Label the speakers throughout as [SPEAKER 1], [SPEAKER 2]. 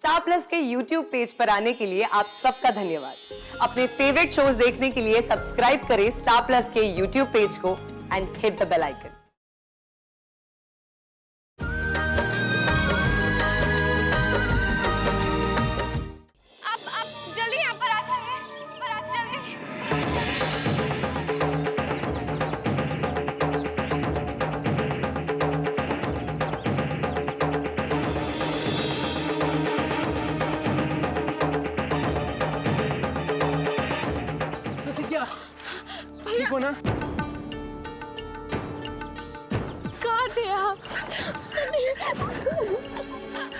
[SPEAKER 1] Star Plus के YouTube page पर आने के लिए आप सबका धन्यवाद। अपने फेवरेट शोज देखने के लिए सब्सक्राइब करें स्टार प्लस के YouTube पेज को and hit the bell icon.
[SPEAKER 2] आप जल्दी यहाँ पर आ जाइए, पर आज जल्दी।
[SPEAKER 3] प्रतिज्ञा, ठीक हो ना?
[SPEAKER 2] कहाँ थे आप?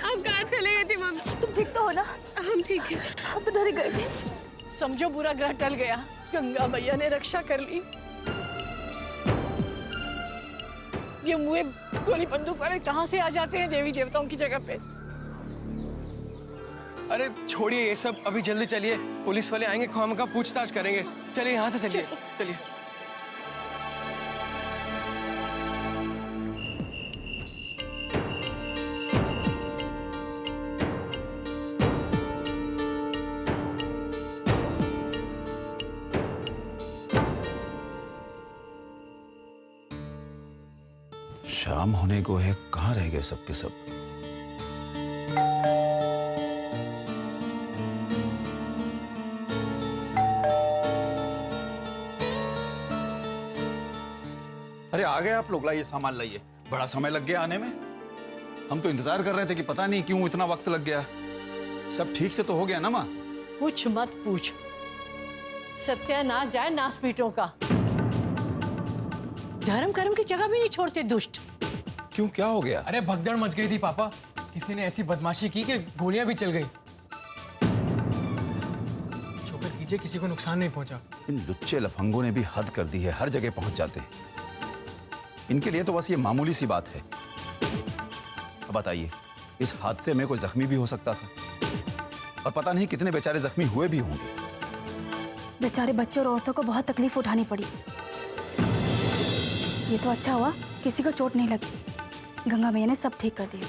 [SPEAKER 2] आप कहाँ चले गए थे मम्मी?
[SPEAKER 4] तुम ठीक तो हो ना?
[SPEAKER 2] हम ठीक है।
[SPEAKER 4] हम तो डर गए थे।
[SPEAKER 5] समझो बुरा ग्रह टल गया, गंगा मैया ने रक्षा कर ली। ये मुए गोली बंदूक वाले कहाँ से आ जाते हैं देवी देवताओं की जगह पे?
[SPEAKER 3] अरे छोड़िए ये सब, अभी जल्दी चलिए, पुलिस वाले आएंगे, खामखा पूछताछ करेंगे। चलिए यहाँ से चलिए, चलिए।
[SPEAKER 6] शाम होने को है, कहाँ रह गए सबके सब? अरे आ गए आप लोग, लाइए सामान लाइए। बड़ा समय लग गया आने में। हम तो इंतजार कर रहे थे कि पता नहीं क्यों इतना वक्त लग गया। सब ठीक से तो हो गया ना माँ?
[SPEAKER 5] कुछ मत पूछ, सत्यानाश जाए नासपीटों का। धर्म कर्म की जगह भी नहीं छोड़ते दुष्ट।
[SPEAKER 6] क्यों, क्या हो गया?
[SPEAKER 3] अरे भगदड़ मच गई थी पापा, किसी ने ऐसी बदमाशी की कि गोलियां भी चल गई। शुक्र कीजिए किसी को नुकसान नहीं पहुंचा।
[SPEAKER 6] इन लुच्चे लफंगों ने भी हद कर दी है, हर जगह पहुंच जाते हैं। इनके लिए तो बस ये मामूली सी बात है। अब बताइए, इस हादसे में कोई जख्मी भी हो सकता था, और पता नहीं कितने बेचारे जख्मी हुए भी होंगे।
[SPEAKER 4] बेचारे बच्चों और औरतों को बहुत तकलीफ उठानी पड़ी। ये तो अच्छा हुआ किसी को चोट नहीं लगी। गंगा मैया ने सब ठीक कर दिया।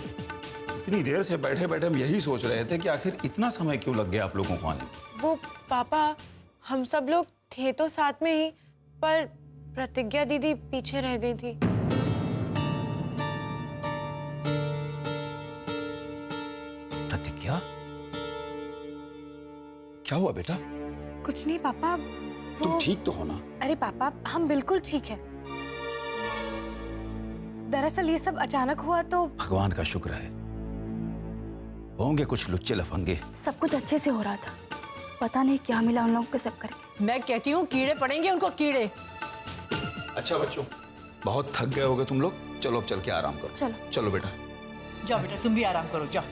[SPEAKER 6] इतनी देर से बैठे बैठे हम यही सोच रहे थे कि आखिर इतना समय क्यों लग गया आप लोगों को आने में।
[SPEAKER 2] वो पापा, हम सब लोग थे तो साथ में ही, पर प्रतिज्ञा दीदी पीछे रह गई थी।
[SPEAKER 6] प्रतिज्ञा, क्या हुआ बेटा?
[SPEAKER 2] कुछ नहीं पापा,
[SPEAKER 6] तुम
[SPEAKER 2] वो
[SPEAKER 6] ठीक तो हो ना?
[SPEAKER 2] अरे पापा, हम बिल्कुल ठीक है। दरअसल ये सब अचानक हुआ तो।
[SPEAKER 6] भगवान का शुक्र है, होंगे कुछ लुच्चे लफंगे।
[SPEAKER 4] सब कुछ अच्छे से हो रहा था, पता नहीं क्या मिला उन लोगों के सब करके।
[SPEAKER 5] मैं कहती हूँ कीड़े पड़ेंगे उनको, कीड़े।
[SPEAKER 6] अच्छा बच्चों, बहुत थक गए होगे तुम लोग, चलो अब चल के आराम करो।
[SPEAKER 4] चलो
[SPEAKER 6] चलो बेटा।
[SPEAKER 5] जाओ बेटा, तुम भी आराम करो, जाओ।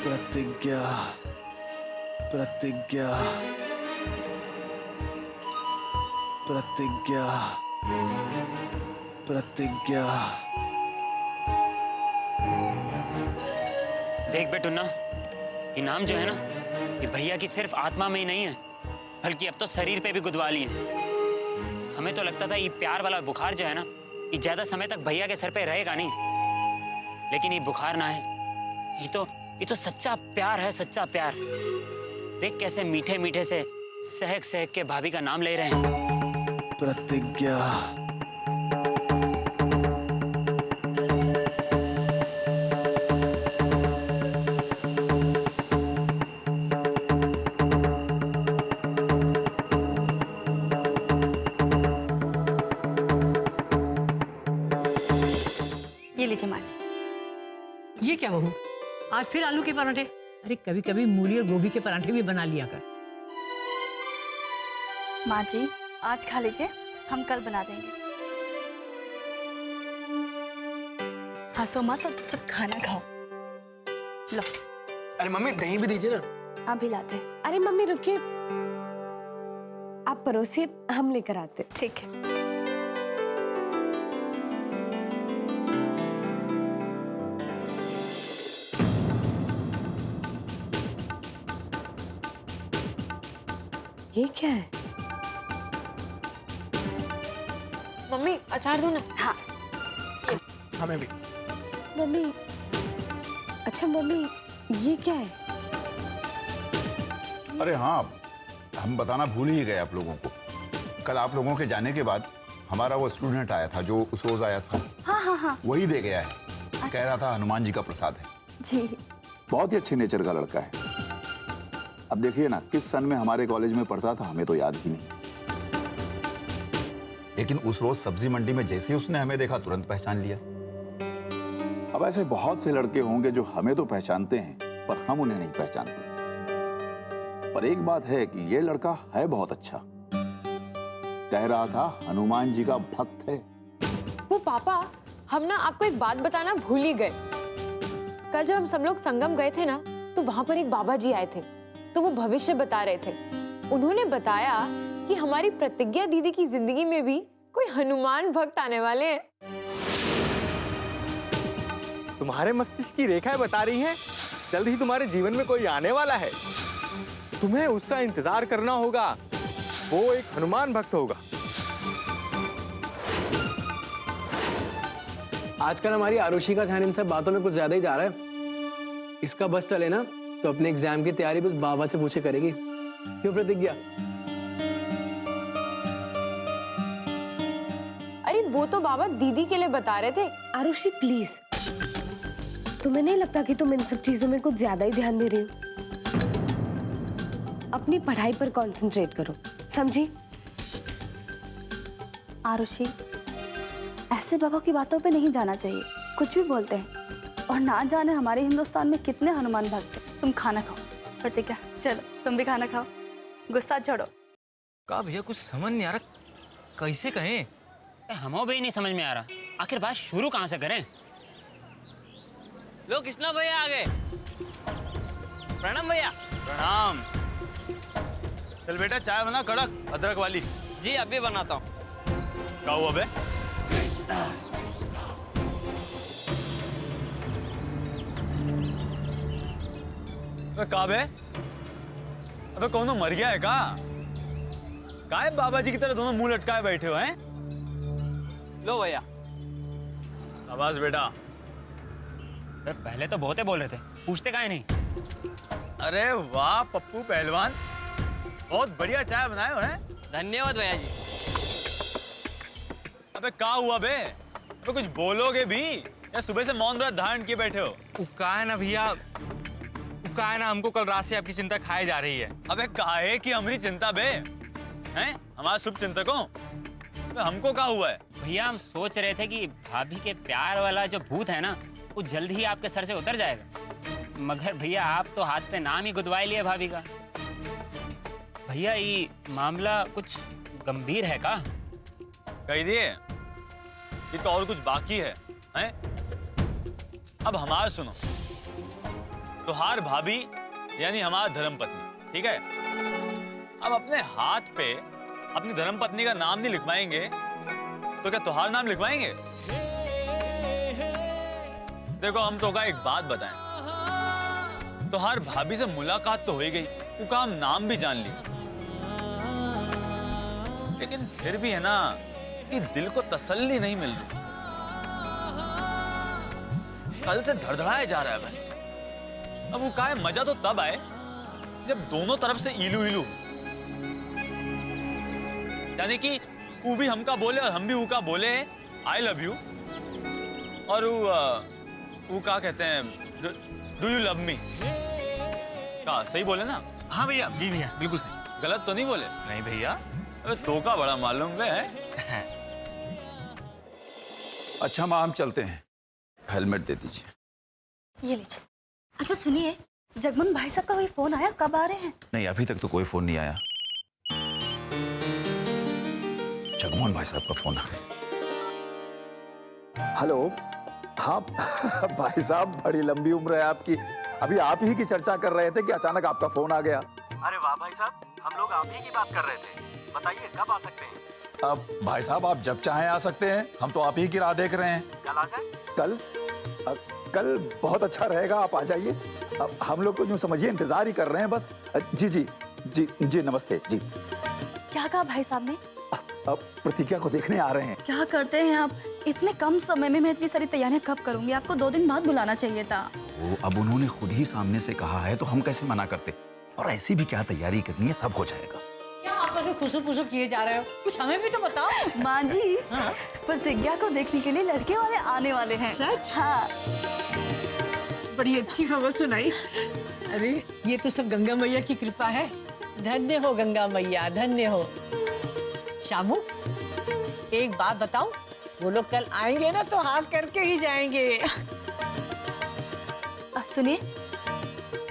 [SPEAKER 7] प्रतिज्ञा, प्रतिज्ञा, प्रतिज्ञा, प्रतिज्ञा।
[SPEAKER 8] देख बेटुन्ना, ये नाम जो है ना, ये भैया की सिर्फ आत्मा में ही नहीं है, बल्कि अब तो शरीर पे भी गुदवा लिए। हमें तो लगता था ये प्यार वाला बुखार जो है ना, ये ज्यादा समय तक भैया के सर पे रहेगा नहीं, लेकिन ये बुखार ना है, ये तो सच्चा प्यार है, सच्चा प्यार। देख कैसे मीठे मीठे से सहक सहक के भाभी का नाम ले रहे हैं।
[SPEAKER 7] प्रतिज्ञा,
[SPEAKER 4] ये लीजिए माँ जी।
[SPEAKER 5] ये क्या बहू, आज फिर आलू के पराठे? अरे कभी कभी मूली और गोभी के पराठे भी बना लिया कर।
[SPEAKER 4] माँ जी आज खा लीजिए, हम कल बना देंगे। हंसो मत, अब जब खाना खाओ। लो।
[SPEAKER 3] अरे मम्मी दही भी दीजिए ना।
[SPEAKER 4] अभी लाते हैं।
[SPEAKER 2] अरे मम्मी रुकिए, आप परोसिए, हम लेकर आते।
[SPEAKER 4] ठीक है।
[SPEAKER 2] ये क्या है? मम्मी अचार दो ना।
[SPEAKER 4] हाँ
[SPEAKER 3] हमें भी।
[SPEAKER 9] मम्मी, अच्छा मम्मी, ये क्या है?
[SPEAKER 6] अरे हाँ, हम बताना भूल ही गए आप लोगों को। कल आप लोगों के जाने के बाद हमारा वो स्टूडेंट आया था जो उस रोज आया था।
[SPEAKER 9] हाँ।
[SPEAKER 6] वही दे गया है। कह रहा था हनुमान जी का प्रसाद है।
[SPEAKER 9] जी।
[SPEAKER 6] बहुत ही अच्छे नेचर का लड़का है। अब देखिए ना, किस सन में हमारे कॉलेज में पढ़ता था हमें तो याद ही नहीं, लेकिन उस रोज सब्जी मंडी में जैसे ही उसने हमें देखा तुरंत पहचान लिया। अब ऐसे बहुत से लड़के होंगे जो हमें तो पहचानते हैं पर हम उन्हें नहीं पहचानते। पर एक बात है कि ये लड़का है बहुत अच्छा। कह रहा था हनुमान जी का भक्त है।
[SPEAKER 2] वो पापा, हम ना आपको एक बात बताना भूल ही गए। कल जब हम सब लोग संगम गए थे ना, तो वहां पर एक बाबा जी आए थे। तो वो भविष्य बता रहे थे। उन्होंने बताया कि हमारी प्रतिज्ञा दीदी की जिंदगी में भी कोई हनुमान भक्त आने वाले हैं।
[SPEAKER 3] तुम्हारे मस्तिष्क की रेखाएं बता रही हैं जल्द ही तुम्हारे जीवन में कोई आने वाला है। तुम्हें उसका इंतजार करना होगा। वो एक हनुमान भक्त होगा। आजकल हमारी आरुषि का ध्यान इन सब बातों में कुछ ज्यादा ही जा रहा है। इसका बस चले ना तो अपने एग्जाम की तैयारी बस बाबा से पूछे करेगी। क्यों प्रतिज्ञा?
[SPEAKER 2] अरे वो तो बाबा दीदी के लिए बता रहे थे।
[SPEAKER 9] आरुषि प्लीज, तुम्हें नहीं लगता कि तुम इन सब चीजों में कुछ ज्यादा ही ध्यान दे रही हो? अपनी पढ़ाई पर कंसंट्रेट करो, समझी?
[SPEAKER 4] आरुषि, ऐसे बाबा की बातों पे नहीं जाना चाहिए। कुछ भी बोलते हैं। और ना जाने हमारे हिंदुस्तान में कितने हनुमान भक्त हैं। तुम खाना खाओ। प्रतिज्ञा, चलो तुम भी खाना खाओ, गुस्सा छोड़ो।
[SPEAKER 10] का भैया कुछ समझ नहीं आ रहा, कैसे कहें?
[SPEAKER 8] हमें भी नहीं समझ में आ रहा, आखिर बात शुरू कहाँ से करें?
[SPEAKER 10] लो कृष्णा भैया आ गए। प्रणाम भैया।
[SPEAKER 7] प्रणाम। चल बेटा चाय बना कड़क अदरक वाली।
[SPEAKER 10] जी अभी बनाता हूँ।
[SPEAKER 7] क्या हुआ बे? कहा बे? अबे कौन मर गया है का? है बाबा जी की तरह दोनों मुंह लटकाए बैठे हो हैं?
[SPEAKER 10] लो भैया।
[SPEAKER 7] आवाज बेटा।
[SPEAKER 8] पहले तो बहुते बोल रहे थे, पूछते काहे नहीं?
[SPEAKER 7] अरे वाह पप्पू पहलवान, बहुत बढ़िया चाय बनाए हो हैं?
[SPEAKER 10] धन्यवाद भैया जी।
[SPEAKER 7] अबे क्या हुआ बे? अबे कुछ बोलोगे भी या सुबह से मौन व्रत धारण किए बैठे हो?
[SPEAKER 10] उका है ना भैया, उका है ना, हमको कल रात से आपकी चिंता खाए जा रही है।
[SPEAKER 7] अबे काहे की हमारी चिंता बे? हैं हमारे शुभ चिंतकों, तो हमको क्या हुआ है?
[SPEAKER 8] भैया हम सोच रहे थे कि भाभी के प्यार वाला जो भूत है ना, वो जल्द ही आपके सर से उतर जाएगा। मगर भैया आप तो हाथ पे नाम ही गुदवाई लिए भाभी का। भैया ये मामला कुछ गंभीर है का?
[SPEAKER 7] कह दिए ये तो और कुछ बाकी है, हैं? अब हमारा सुनो, तुहार भाभी यानी हमारा धर्मपत्नी, ठीक है? अब अपने हाथ पे अपनी धर्मपत्नी का नाम नहीं लिखवाएंगे तो क्या तुहार नाम लिखवाएंगे? देखो हम तो का एक बात बताएं, तुहार भाभी से मुलाकात तो हो ही गई, वो काम नाम भी जान ली, लेकिन फिर भी है ना कि दिल को तसल्ली नहीं मिल रही। कल से धड़धड़ाया जा रहा है बस। अब वो का मजा तो तब आए जब दोनों तरफ से इलू इलू, यानी कि वो भी हमका बोले और हम भी वो का बोले आई लव यू, और वो का कहते हैं डू यू लव मी। का सही बोले ना?
[SPEAKER 10] हाँ भैया। जी भैया बिल्कुल सही।
[SPEAKER 7] गलत तो नहीं बोले?
[SPEAKER 10] नहीं भैया।
[SPEAKER 7] अरे तो का बड़ा मालूम है।
[SPEAKER 6] अच्छा माँ हम चलते हैं, हेलमेट दे दीजिए।
[SPEAKER 4] ये लीजिए। अच्छा सुनिए, जगमोहन भाई साहब का कोई फोन आया? कब आ रहे हैं?
[SPEAKER 6] नहीं अभी तक तो कोई फोन नहीं आया। जगमोहन भाई साहब का फोन आ गया।
[SPEAKER 11] हेलो। हाँ भाई साहब बड़ी लंबी उम्र है आपकी। अभी आप ही की चर्चा कर रहे थे कि अचानक आपका फोन आ गया।
[SPEAKER 12] अरे वाह भाई साहब, हम लोग आप ही की बात कर रहे थे। बताइए कब आ सकते हैं?
[SPEAKER 6] अब भाई साहब आप जब चाहें आ सकते हैं, हम तो आप ही की राह देख रहे हैं।
[SPEAKER 12] कल आ जाए?
[SPEAKER 11] कल बहुत अच्छा रहेगा, आप आ जाइए। अब हम लोग को यूं समझिए इंतजार ही कर रहे हैं बस। जी जी जी जी नमस्ते जी।
[SPEAKER 4] क्या कहा भाई साहब ने?
[SPEAKER 11] अब प्रतिज्ञा को देखने आ रहे हैं।
[SPEAKER 4] क्या करते हैं आप? इतने कम समय में मैं इतनी सारी तैयारियां कब करूंगी? आपको 2 दिन बाद बुलाना चाहिए था।
[SPEAKER 6] वो अब उन्होंने खुद ही सामने से कहा है तो हम कैसे मना करते। और ऐसी भी क्या तैयारी करनी है, सब हो जाएगा।
[SPEAKER 5] क्या आप ऐसे खुसुर फुसुर किए जा रहे हो? कुछ हमें भी तो बताओ।
[SPEAKER 4] माँ जी,
[SPEAKER 5] हाँ?
[SPEAKER 4] प्रतिज्ञा को देखने के लिए लड़के वाले आने वाले हैं।
[SPEAKER 5] सच?
[SPEAKER 4] हाँ।
[SPEAKER 5] बड़ी अच्छी खबर सुनाई। अरे ये तो सब गंगा मैया की कृपा है। धन्य हो गंगा मैया, धन्य हो। शामू, एक बात बताऊं, वो लोग कल आएंगे ना तो हाँ करके ही जाएंगे।
[SPEAKER 4] सुनिए,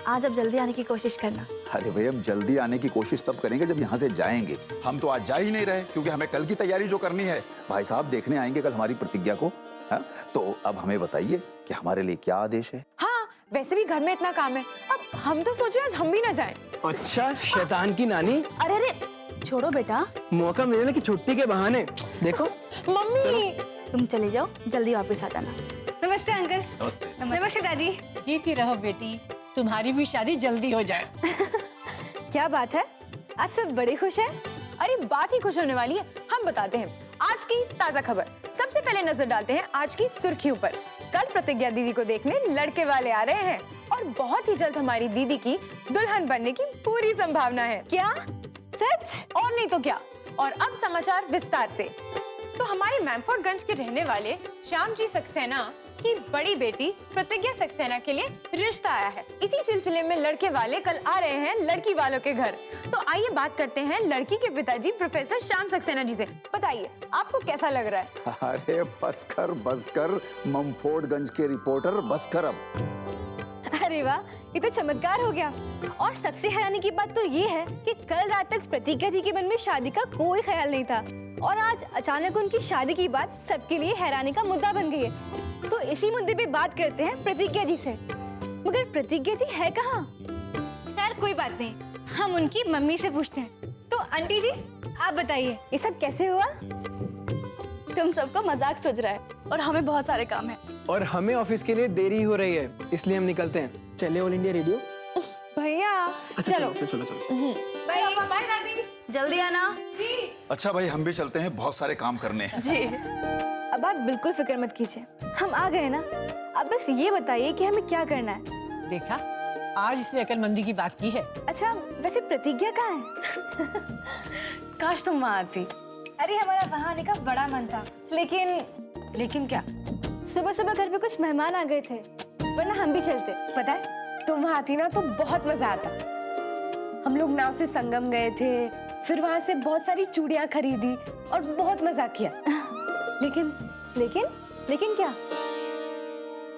[SPEAKER 4] आज आप जल्दी आने की कोशिश करना।
[SPEAKER 11] अरे भाई, हम जल्दी आने की कोशिश तब करेंगे जब यहाँ से जाएंगे। हम तो आज जा ही नहीं रहे क्योंकि हमें कल की तैयारी जो करनी है। भाई साहब देखने आएंगे कल हमारी प्रतिज्ञा को। हाँ? तो अब हमें बताइए कि हमारे लिए क्या आदेश है।
[SPEAKER 2] हाँ, वैसे भी घर में इतना काम है, अब हम तो सोच रहे हैं आज हम भी ना जाएं।
[SPEAKER 13] अच्छा, शैतान की नानी,
[SPEAKER 4] अरे अरे, छोड़ो बेटा,
[SPEAKER 13] मौका मिले ना कि छुट्टी के बहाने देखो।
[SPEAKER 2] मम्मी,
[SPEAKER 4] तुम चले जाओ, जल्दी वापस आ जाना।
[SPEAKER 9] नमस्ते अंकल।
[SPEAKER 6] नमस्ते।
[SPEAKER 9] नमस्ते दादी।
[SPEAKER 5] जीती रहो बेटी, तुम्हारी भी शादी जल्दी हो जाए।
[SPEAKER 9] क्या बात है, आज सब बड़े खुश हैं।
[SPEAKER 2] अरे बात ही खुश होने वाली है, हम बताते हैं आज की ताजा खबर। सबसे पहले नजर डालते हैं आज की सुर्खियों पर। कल प्रतिज्ञा दीदी को देखने लड़के वाले आ रहे हैं और बहुत ही जल्द हमारी दीदी की दुल्हन बनने की पूरी संभावना है।
[SPEAKER 9] क्या सच?
[SPEAKER 2] और नहीं तो क्या। और अब समाचार विस्तार से। तो हमारे मैमफोर्डगंज के रहने वाले श्याम जी सक्सेना की बड़ी बेटी प्रतिज्ञा सक्सेना के लिए रिश्ता आया है। इसी सिलसिले में लड़के वाले कल आ रहे हैं लड़की वालों के घर। तो आइए बात करते हैं लड़की के पिताजी प्रोफेसर श्याम सक्सेना जी से। बताइए आपको कैसा लग रहा है?
[SPEAKER 11] अरे बस कर ममफोर्डगंज के रिपोर्टर, बस कर अब।
[SPEAKER 9] अरे वाह, ये तो चमत्कार हो गया। और सबसे हैरानी की बात तो ये है कि कल रात तक प्रतिज्ञा जी के मन में शादी का कोई ख्याल नहीं था और आज अचानक उनकी शादी की बात सबके लिए हैरानी का मुद्दा बन गई है। तो इसी मुद्दे पे बात करते हैं प्रतिज्ञा जी से। मगर प्रतिज्ञा जी है कहाँ? खैर कोई बात नहीं, हम उनकी मम्मी से पूछते हैं। तो आंटी जी आप बताइए, ये सब कैसे हुआ?
[SPEAKER 4] तुम सबको मजाक सूझ रहा है और हमें बहुत सारे काम है।
[SPEAKER 13] और हमें ऑफिस के लिए देरी हो रही है, इसलिए हम निकलते हैं। चले ऑल इंडिया रेडियो।
[SPEAKER 2] भैया
[SPEAKER 13] अच्छा,
[SPEAKER 2] चलो।
[SPEAKER 13] चलो।
[SPEAKER 2] बाय बाय दादी,
[SPEAKER 4] जल्दी आना।
[SPEAKER 11] अच्छा भाई, हम भी चलते हैं, बहुत सारे काम करने हैं।
[SPEAKER 4] जी।
[SPEAKER 9] अब आप बिल्कुल फिक्र मत कीजिए, हम आ गए ना। अब बस ये बताइए कि हमें क्या करना है।
[SPEAKER 5] देखा, आज इसने अकलमंदी की बात की है।
[SPEAKER 9] अच्छा, वैसे प्रतिज्ञा कहाँ है?
[SPEAKER 2] काश तुम वहाँ आती।
[SPEAKER 9] अरे हमारा वहाँ आने का बड़ा मन था,
[SPEAKER 2] लेकिन क्या?
[SPEAKER 9] सुबह सुबह घर पे कुछ मेहमान आ गए थे, वरना हम भी चलते।
[SPEAKER 2] पता है तुम वहाँ आती ना तो बहुत मजा आता। हम लोग नाव से संगम गए थे, फिर वहाँ से बहुत सारी चूड़ियाँ खरीदी और बहुत मजा किया।
[SPEAKER 9] लेकिन क्या?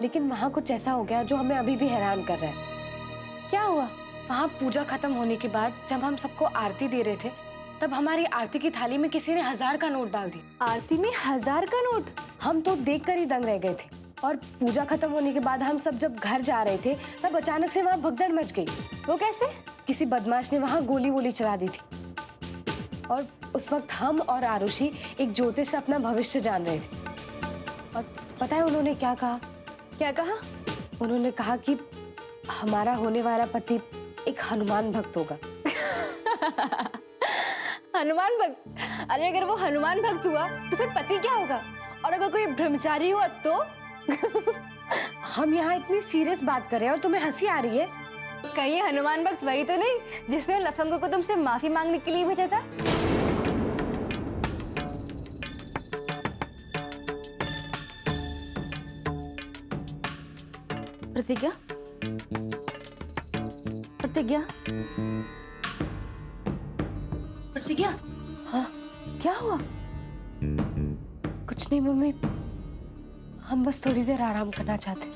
[SPEAKER 2] लेकिन वहाँ कुछ ऐसा हो गया जो हमें अभी भी हैरान कर रहा है।
[SPEAKER 9] क्या हुआ?
[SPEAKER 2] वहाँ पूजा खत्म होने के बाद जब हम सबको आरती दे रहे थे, तब हमारी आरती की थाली में किसी ने 1000 का नोट डाल दिया।
[SPEAKER 9] आरती में 1000 का नोट?
[SPEAKER 2] हम तो देखकर ही दंग रह गए थे। और पूजा खत्म होने के बाद हम सब जब घर जा रहे थे, तब अचानक से वहाँ भगदड़ मच गई।
[SPEAKER 9] वो कैसे?
[SPEAKER 2] किसी बदमाश ने वहाँ गोली वोली चला दी थी। और उस वक्त हम और आरुषि एक ज्योतिष से अपना भविष्य जान रहे थे। और पता है उन्होंने क्या कहा?
[SPEAKER 9] क्या कहा?
[SPEAKER 2] उन्होंने कहा कि हमारा होने वाला पति एक हनुमान भक्त होगा।
[SPEAKER 9] हनुमान भक्त? अरे अगर वो हनुमान भक्त हुआ तो फिर पति क्या होगा? और अगर कोई ब्रह्मचारी हुआ तो?
[SPEAKER 2] हम यहाँ इतनी सीरियस बात कर रहे हैं और तुम्हें हंसी आ रही है।
[SPEAKER 9] कहीं हनुमान भक्त वही तो नहीं जिसने लफंगों को तुमसे माफी मांगने के लिए भेजा था?
[SPEAKER 4] प्रतिज्ञा, प्रतिज्ञा, प्रतिज्ञा।
[SPEAKER 2] हाँ,
[SPEAKER 4] क्या हुआ?
[SPEAKER 2] कुछ नहीं मम्मी, हम बस थोड़ी देर आराम करना चाहते हैं।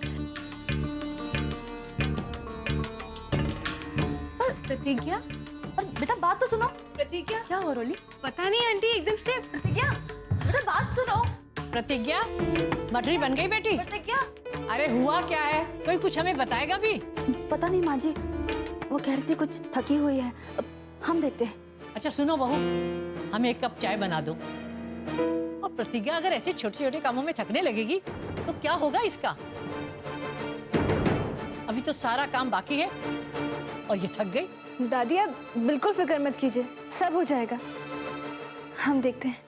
[SPEAKER 9] पर प्रतिज्ञा, और बेटा बात तो सुनो। प्रतिज्ञा, क्या हुआ रोली? पता नहीं आंटी, एकदम से। प्रतिज्ञा बेटा बात सुनो।
[SPEAKER 5] प्रतिज्ञा, मटरी बन गई बेटी?
[SPEAKER 9] प्रतिज्ञा,
[SPEAKER 5] अरे हुआ क्या है? कोई कुछ हमें बताएगा भी?
[SPEAKER 4] पता नहीं माँ जी, वो कह रही थी कुछ थकी हुई है, हम देखते हैं।
[SPEAKER 5] अच्छा सुनो बहू, हमें एक कप चाय बना दो। और प्रतिज्ञा अगर ऐसे छोटे छोटे कामों में थकने लगेगी तो क्या होगा इसका? अभी तो सारा काम बाकी है और ये थक गई।
[SPEAKER 9] दादी आप बिल्कुल फिक्र मत कीजिए, सब हो जाएगा, हम देखते हैं।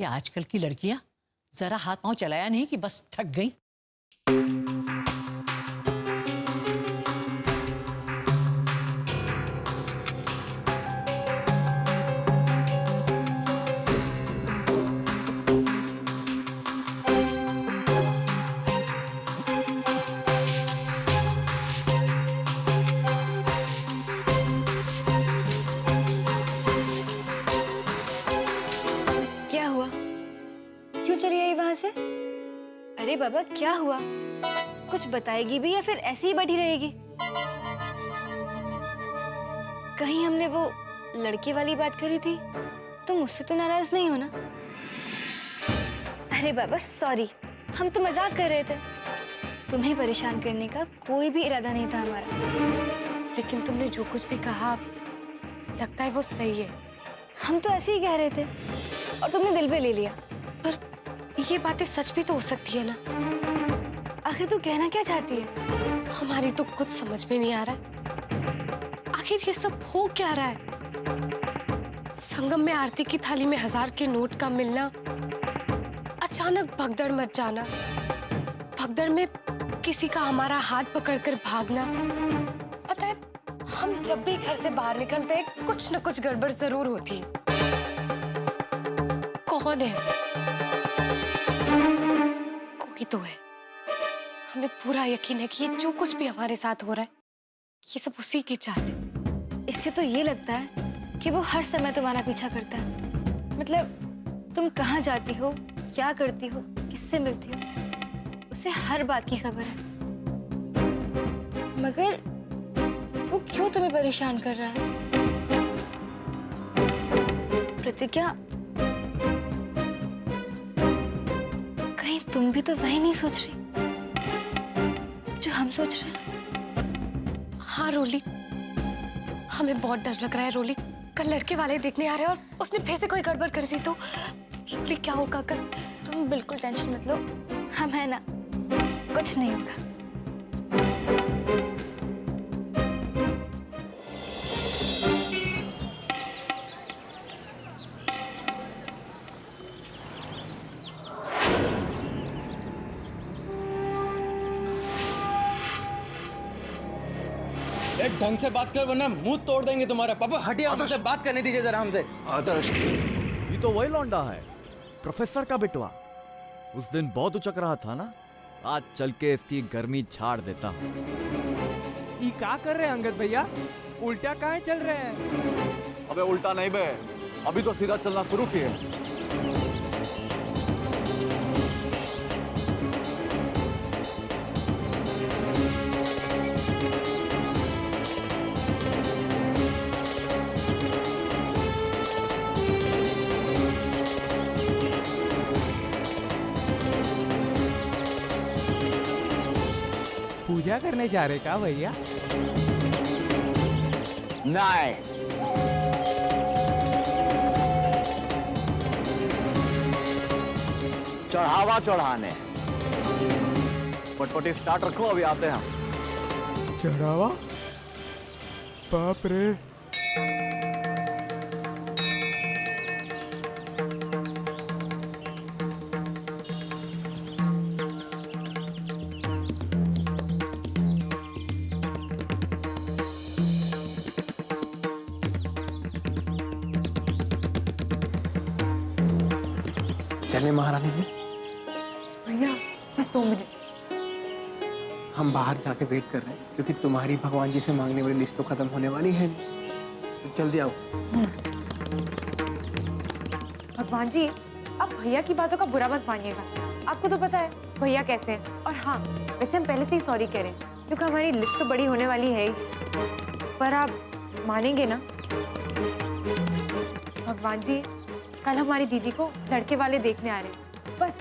[SPEAKER 5] ये आजकल की लड़कियां जरा हाथ पांव चलाया नहीं कि बस थक गई।
[SPEAKER 9] क्या हुआ? क्यों चली आई वहां से? अरे बाबा क्या हुआ? कुछ बताएगी भी या फिर ऐसे ही बैठी रहेगी? कहीं हमने वो लड़के वाली बात करी थी? तुम मुझसे तो नाराज नहीं हो ना? अरे बाबा सॉरी, हम तो मजाक कर रहे थे। तुम्हें परेशान करने का कोई भी इरादा नहीं था हमारा।
[SPEAKER 2] लेकिन तुमने जो कुछ भी कहा लगता है वो सही है।
[SPEAKER 9] हम तो ऐसे ही कह रहे थे और तुमने दिल पे ले लिया।
[SPEAKER 2] पर ये बातें सच भी तो हो सकती है ना।
[SPEAKER 9] आखिर तू कहना क्या चाहती है?
[SPEAKER 2] हमारी तो कुछ समझ में नहीं आ रहा है। आखिर ये सब हो क्या रहा है? संगम में आरती की थाली में 1000 के नोट का मिलना, अचानक भगदड़ मच जाना, भगदड़ में किसी का हमारा हाथ पकड़कर भागना। पता है, हम जब भी घर से बाहर निकलते हैं कुछ न कुछ गड़बड़ जरूर होती है। कौन है? कोई तो है। हमें पूरा यकीन है कि ये जो कुछ भी हमारे साथ हो रहा है ये सब उसी की चाल है।
[SPEAKER 9] इससे तो ये लगता है कि वो हर समय तुम्हारा पीछा करता है। मतलब तुम कहाँ जाती हो, क्या करती हो, किससे मिलती हो, उसे हर बात की खबर है। मगर वो क्यों तुम्हें परेशान कर रहा है? प्रतिज्ञा, कहीं तुम भी तो वही नहीं सोच रही जो हम सोच रहे हैं?
[SPEAKER 2] हाँ रोली, हमें बहुत डर लग रहा है रोली। कल लड़के वाले देखने आ रहे हैं और उसने फिर से कोई गड़बड़ कर दी तो रोली क्या होगा कल?
[SPEAKER 9] तुम बिल्कुल टेंशन मत लो, हम है ना, कुछ नहीं होगा।
[SPEAKER 13] एक ढंग से बात कर वरना मुंह तोड़ देंगे तुम्हारा। पापा हटिए, हमसे बात करने दीजिए जरा हमसे।
[SPEAKER 12] आदर्श,
[SPEAKER 14] ये तो वही लौंडा है, प्रोफेसर का बिटवा। उस दिन बहुत उचक रहा था ना, आज चल के इसकी गर्मी झाड़ देता हूँ।
[SPEAKER 3] ये क्या कर रहे हैं अंगद भैया? उल्टा काहे चल रहे हैं?
[SPEAKER 14] अबे उल्टा नहीं बे, अभी तो सीधा चलना शुरू किए।
[SPEAKER 3] पूजा करने जा रहे का भैया?
[SPEAKER 14] नहीं, चढ़ावा चढ़ाने। पटपटी स्टार्ट रखो, अभी आते हैं हम।
[SPEAKER 3] चढ़ावा? बाप रे।
[SPEAKER 13] चले महारानी जी,
[SPEAKER 2] भैया बस 2 मिनट।
[SPEAKER 13] हम बाहर जाके वेट कर रहे हैं क्योंकि तुम्हारी भगवान जी से मांगने वाली लिस्ट तो खत्म होने वाली है नहीं। तो जल्दी आओ।
[SPEAKER 2] भगवान जी, आप भैया की बातों का बुरा मत मानिएगा। आपको तो पता है भैया कैसे हैं। और हाँ, वैसे हम पहले से ही सॉरी कह रहे हैं क्योंकि हमारी लिस्ट तो बड़ी होने वाली है ही। पर आप मानेंगे ना भगवान जी, कल हमारी दीदी को लड़के वाले देखने आ रहे हैं। बस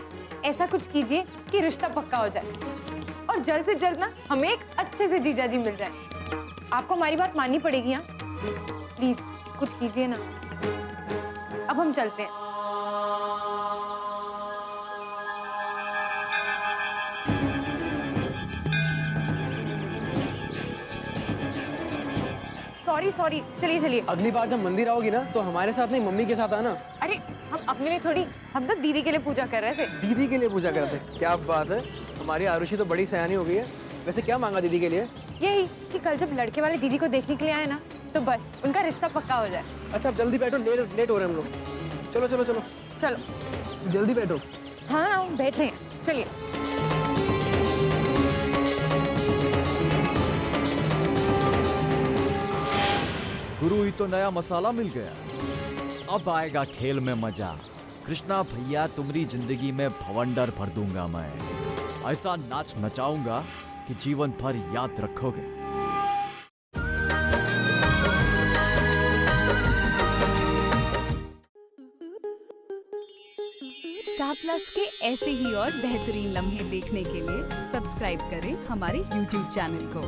[SPEAKER 2] ऐसा कुछ कीजिए कि रिश्ता पक्का हो जाए और जल्द से जल्द ना हमें एक अच्छे से जीजा जी मिल जाए। आपको हमारी बात माननी पड़ेगी। हाँ प्लीज कुछ कीजिए ना। अब हम चलते हैं। सॉरी सॉरी, चलिए चलिए।
[SPEAKER 13] अगली बार जब मंदिर आओगी ना तो हमारे साथ नहीं, मम्मी के साथ आना।
[SPEAKER 2] अरे हम अपने लिए थोड़ी, हम तो दीदी के लिए पूजा कर रहे थे।
[SPEAKER 13] दीदी के लिए पूजा करते? क्या बात है, हमारी आरुषि तो बड़ी सयानी हो गई है। वैसे क्या मांगा दीदी के लिए?
[SPEAKER 2] यही कि कल जब लड़के वाले दीदी को देखने के लिए आए ना, तो बस उनका रिश्ता पक्का हो जाए।
[SPEAKER 13] अच्छा जल्दी बैठो, लेट हो रहे हैं हम लोग। चलो चलो चलो
[SPEAKER 2] चलो
[SPEAKER 13] जल्दी बैठो।
[SPEAKER 2] हाँ बैठ रहे हैं, चलिए।
[SPEAKER 14] गुरु ही तो नया मसाला मिल गया, अब आएगा खेल में मजा। कृष्णा भैया तुम्हारी जिंदगी में भवंडर भर दूंगा मैं, ऐसा नाच नचाऊंगा कि जीवन भर याद रखोगे।
[SPEAKER 15] स्टार प्लस के ऐसे ही और बेहतरीन लम्हे देखने के लिए सब्सक्राइब करें हमारे YouTube चैनल को।